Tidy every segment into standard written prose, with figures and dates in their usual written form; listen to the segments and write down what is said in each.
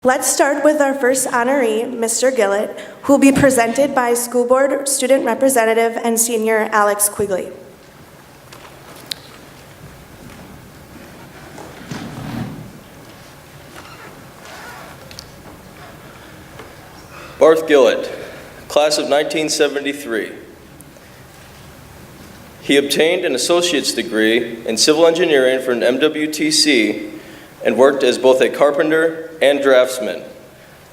Let's start with our first honoree, Mr. Guilette, who will be presented by School Board Student Representative and Senior Alex Quigley. Barth Guilette, class of 1973. He obtained an associate's degree in civil engineering from MWTC and worked as both a carpenter and draftsman.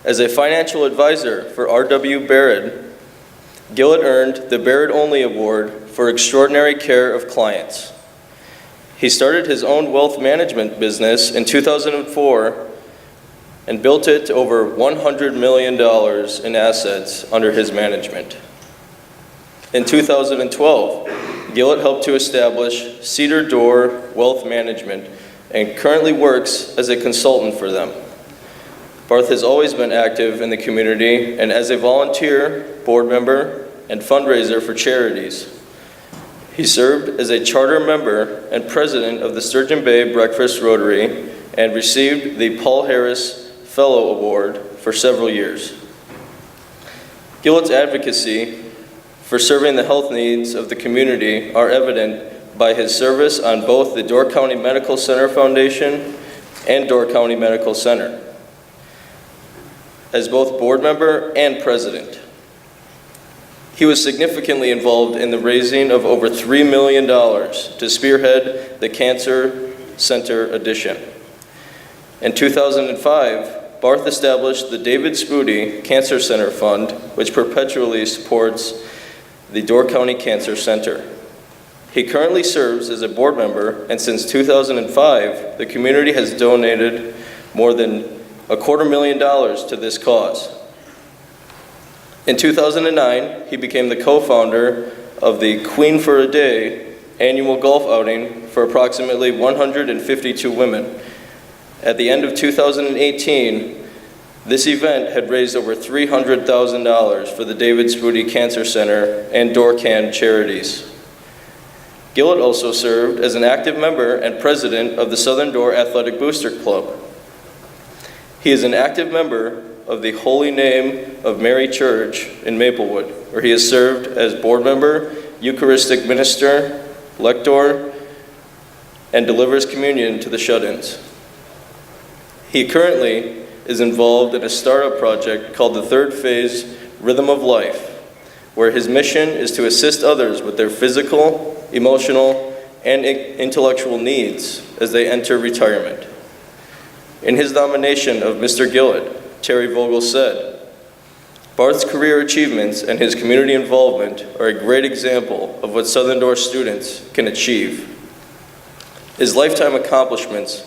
As a financial advisor for R.W. Barrett, Guilette earned the Barrett Only Award for extraordinary care of clients. He started his own wealth management business in 2004 and built it to over $100 million in assets under his management. In 2012, Guilette helped to establish Cedar Door Wealth Management and currently works as a consultant for them. Barth has always been active in the community and as a volunteer, board member, and fundraiser for charities. He served as a charter member and president of the Sturgeon Bay Breakfast Rotary and received the Paul Harris Fellow Award for several years. Guillette's advocacy for serving the health needs of the community are evident by his service on both the Door County Medical Center Foundation and Door County Medical Center, as both board member and president. He was significantly involved in the raising of over $3 million to spearhead the Cancer Center addition. In 2005, Barth established the David Spoody Cancer Center Fund, which perpetually supports the Door County Cancer Center. He currently serves as a board member, and since 2005, the community has donated more than $250,000 to this cause. In 2009, he became the co-founder of the Queen for a Day annual golf outing for approximately 152 women. At the end of 2018, this event had raised over $300,000 for the David Spoody Cancer Center and DoorCan charities. Guilette also served as an active member and president of the Southern Door Athletic Booster Club. He is an active member of the Holy Name of Mary Church in Maplewood, where he has served as board member, Eucharistic minister, lector, and delivers communion to the shut-ins. He currently is involved in a startup project called the Third Phase Rhythm of Life, where his mission is to assist others with their physical, emotional, and intellectual needs as they enter retirement. In his nomination of Mr. Guilette, Terry Vogel said, "Barth's career achievements and his community involvement are a great example of what Southern Door students can achieve. His lifetime accomplishments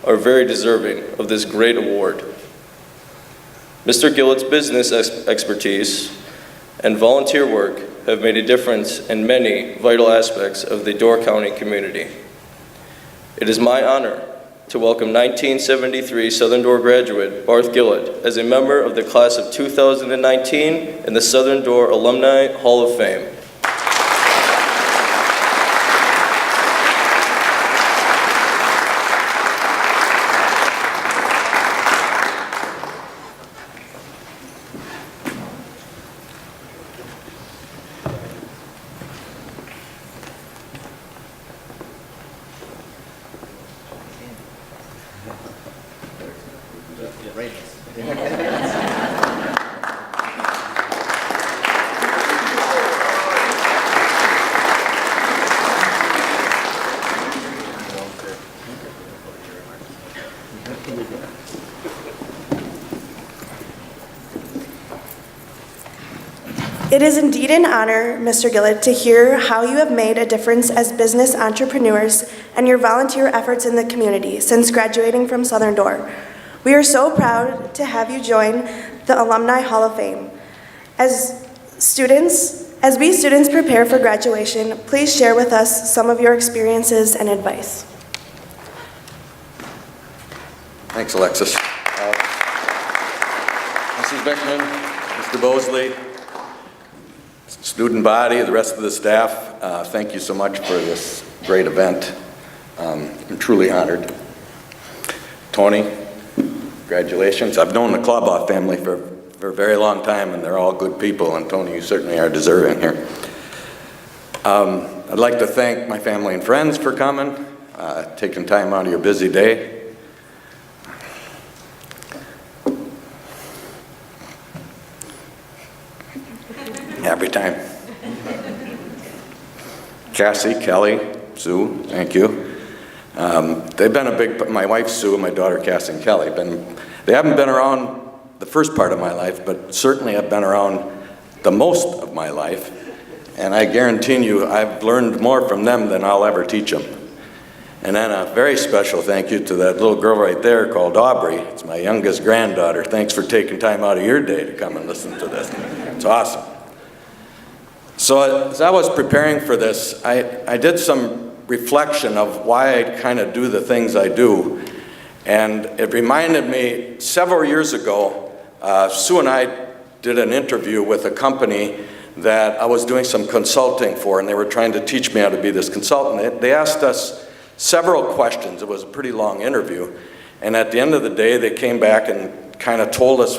are very deserving of this great award." Mr. Guillette's business expertise and volunteer work have made a difference in many vital aspects of the Door County community. It is my honor to welcome 1973 Southern Door graduate Barth Guilette as a member of the class of 2019 in the Southern Door Alumni Hall of Fame. It is indeed an honor, Mr. Guilette, to hear how you have made a difference as business entrepreneurs and your volunteer efforts in the community since graduating from Southern Door. We are so proud to have you join the Alumni Hall of Fame. As we students prepare for graduation, please share with us some of your experiences and advice. Thanks, Alexis. Mrs. Beckman, Mr. Bosley, student body, the rest of the staff, thank you so much for this great event. I'm truly honored. Tony, Congratulations. I've known the Kloboff family for a very long time, and they're all good people, and Tony, you certainly are deserving here. I'd like to thank my family and friends for coming, taking time out of your busy day. Every time. Cassie, Kelly, Sue, thank you. They've been a big, my wife Sue and my daughter Cassie and Kelly, they haven't been around the first part of my life, but certainly have been around the most of my life. And I guarantee you, I've learned more from them than I'll ever teach them. And then a very special thank you to that little girl right there called Aubrey. It's my youngest granddaughter. Thanks for taking time out of your day to come and listen to this. It's awesome. So as I was preparing for this, I did some reflection of why I kind of do the things I do. And it reminded me, several years ago, Sue and I did an interview with a company that I was doing some consulting for, and they were trying to teach me how to be this consultant. They asked us several questions. It was a pretty long interview. And at the end of the day, they came back and kind of told us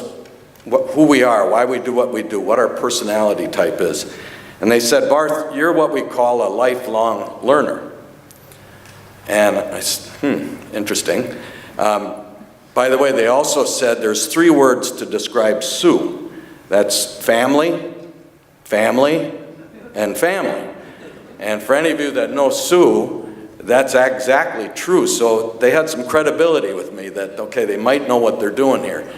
who we are, why we do what we do, what our personality type is. And they said, Barth, you're what we call a lifelong learner. And I said, interesting. By the way, they also said there's 3 words to describe Sue. That's family, family, and family. And for any of you that know Sue, that's exactly true. So they had some credibility with me that, okay, they might know what they're doing here.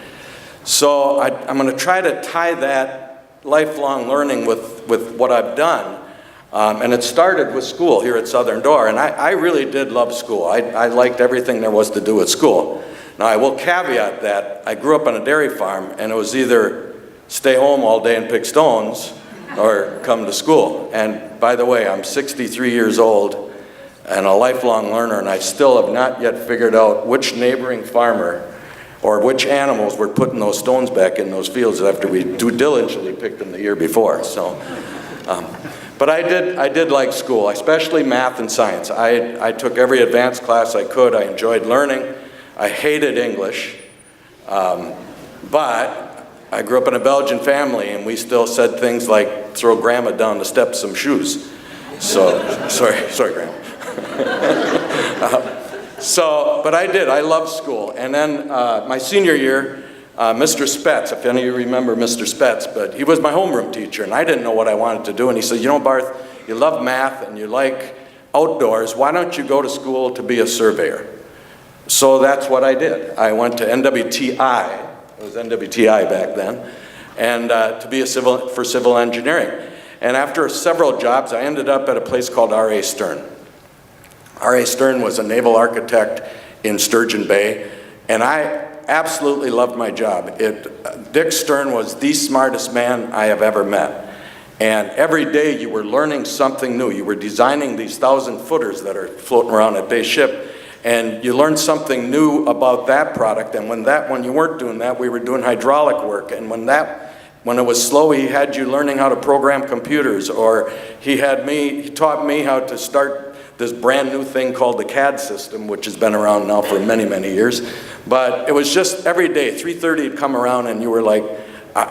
So I'm going to try to tie that lifelong learning with what I've done. And it started with school here at Southern Door. And I really did love school. I liked everything there was to do at school. Now, I will caveat that I grew up on a dairy farm, and it was either stay home all day and pick stones or come to school. And by the way, I'm 63 years old and a lifelong learner, and I still have not yet figured out which neighboring farmer or which animals were putting those stones back in those fields after we diligently picked them the year before. So, but I did like school, especially math and science. I took every advanced class I could. I enjoyed learning. I hated English, but I grew up in a Belgian family, and we still said things like, throw grandma down the steps some shoes. So, sorry, grandma. But I loved school. And then my senior year, Mr. Spetz, if any of you remember Mr. Spetz, but he was my homeroom teacher, and I didn't know what I wanted to do. And he said, you know, Barth, you love math and you like outdoors. Why don't you go to school to be a surveyor? So that's what I did. I went to NWTI, it was NWTI back then, and to be for civil engineering. And after several jobs, I ended up at a place called R.A. Stern. R.A. Stern was a naval architect in Sturgeon Bay, and I absolutely loved my job. Dick Stern was the smartest man I have ever met. And every day you were learning something new. You were designing these 1,000-footers that are floating around at Bay Ship, and you learned something new about that product. And when you weren't doing that, we were doing hydraulic work. And when it was slow, he had you learning how to program computers, or he taught me how to start this brand new thing called the CAD system, which has been around now for many, many years. But it was just every day, 3:30 would come around and you were like,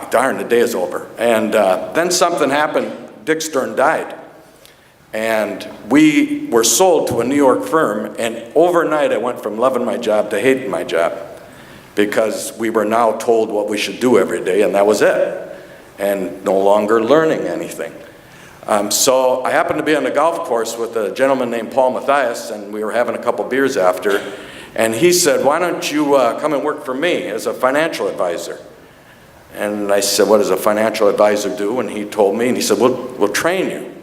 darn, the day is over. And then something happened, Dick Stern died. And we were sold to a New York firm, and overnight I went from loving my job to hating my job, because we were now told what we should do every day, and that was it, and no longer learning anything. So I happened to be on the golf course with a gentleman named Paul Mathias, and we were having a couple beers after, and he said, why don't you come and work for me as a financial advisor? And I said, what does a financial advisor do? And he told me, and he said, we'll train you.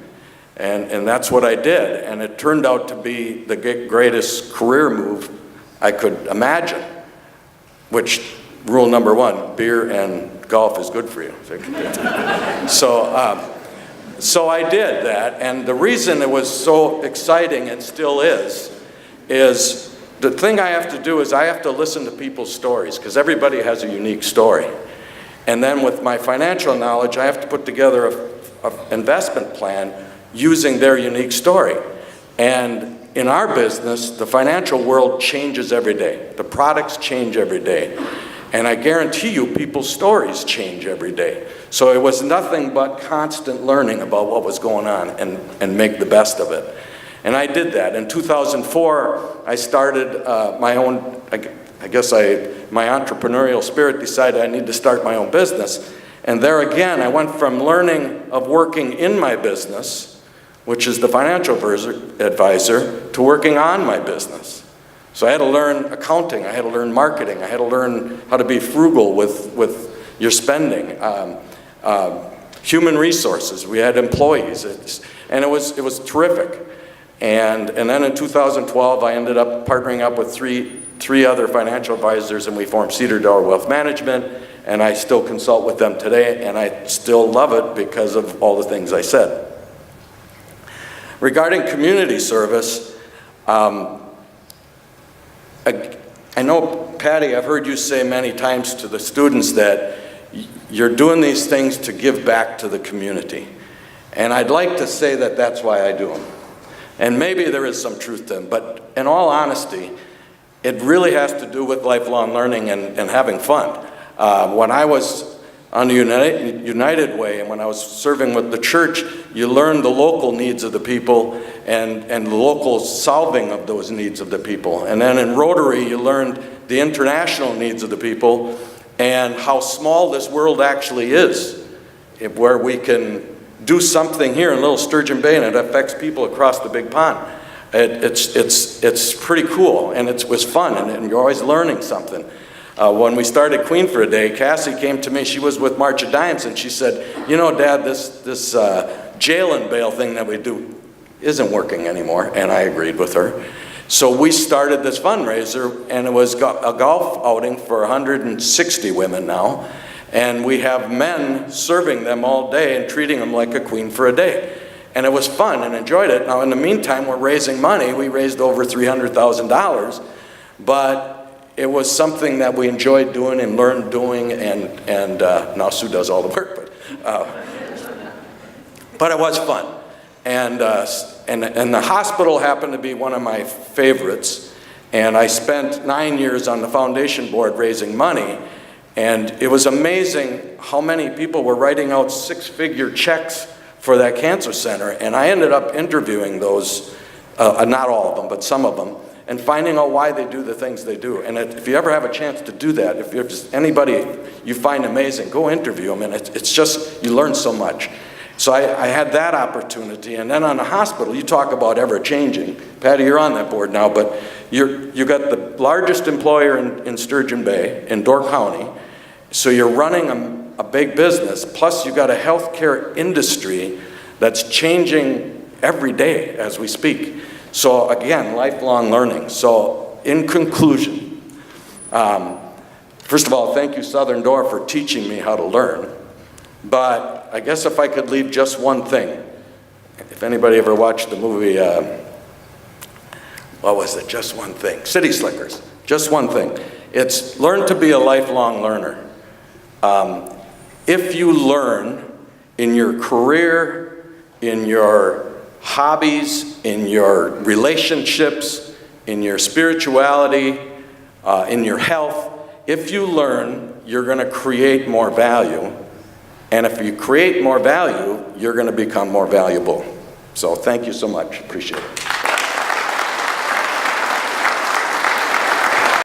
And that's what I did, and it turned out to be the greatest career move I could imagine, which, rule number 1, beer and golf is good for you. So I did that, and the reason it was so exciting, and still is the thing I have to do is I have to listen to people's stories, because everybody has a unique story. And then with my financial knowledge, I have to put together an investment plan using their unique story. And in our business, the financial world changes every day. The products change every day. And I guarantee you, people's stories change every day. So it was nothing but constant learning about what was going on and make the best of it. And I did that. In 2004, I started my own, my entrepreneurial spirit decided I need to start my own business. And there again, I went from learning of working in my business, which is the financial advisor, to working on my business. So I had to learn accounting, I had to learn marketing, I had to learn how to be frugal with your spending. Human resources, we had employees, and it was terrific. And then in 2012, I ended up partnering up with three other financial advisors, and we formed Cedar Door Wealth Management, and I still consult with them today, and I still love it because of all the things I said. Regarding community service, I know, Patty, I've heard you say many times to the students that you're doing these things to give back to the community. And I'd like to say that that's why I do them. And maybe there is some truth to them, but in all honesty, it really has to do with lifelong learning and having fun. When I was on the United Way, and when I was serving with the church, you learn the local needs of the people and the local solving of those needs of the people. And then in Rotary, you learned the international needs of the people and how small this world actually is, where we can do something here in Little Sturgeon Bay and it affects people across the big pond. It's pretty cool, and it was fun, and you're always learning something. When we started Queen for a Day, Cassie came to me, she was with March of Dimes, and she said, you know, Dad, this jail and bail thing that we do isn't working anymore, and I agreed with her. So we started this fundraiser, and it was a golf outing for 160 women now, and we have men serving them all day and treating them like a queen for a day. And it was fun and enjoyed it. Now, in the meantime, we're raising money. We raised over $300,000, but it was something that we enjoyed doing and learned doing, and now Sue does all the work, but it was fun. And the hospital happened to be one of my favorites, and I spent 9 years on the foundation board raising money, and it was amazing how many people were writing out six-figure checks for that cancer center, and I ended up interviewing those, not all of them, but some of them, and finding out why they do the things they do. And if you ever have a chance to do that, if there's anybody you find amazing, go interview them, and it's just, you learn so much. So I had that opportunity, and then on the hospital, you talk about ever-changing. Patty, you're on that board now, but you got the largest employer in Sturgeon Bay, in Door County, so you're running a big business, plus you got a healthcare industry that's changing every day as we speak. So again, lifelong learning. So in conclusion, first of all, thank you Southern Door for teaching me how to learn. But I guess if I could leave just one thing, if anybody ever watched the movie, what was it, Just One Thing? City Slickers, just one thing. It's learn to be a lifelong learner. If you learn in your career, in your hobbies, in your relationships, in your spirituality, in your health, if you learn, you're going to create more value. And if you create more value, you're going to become more valuable. So thank you so much. Appreciate it.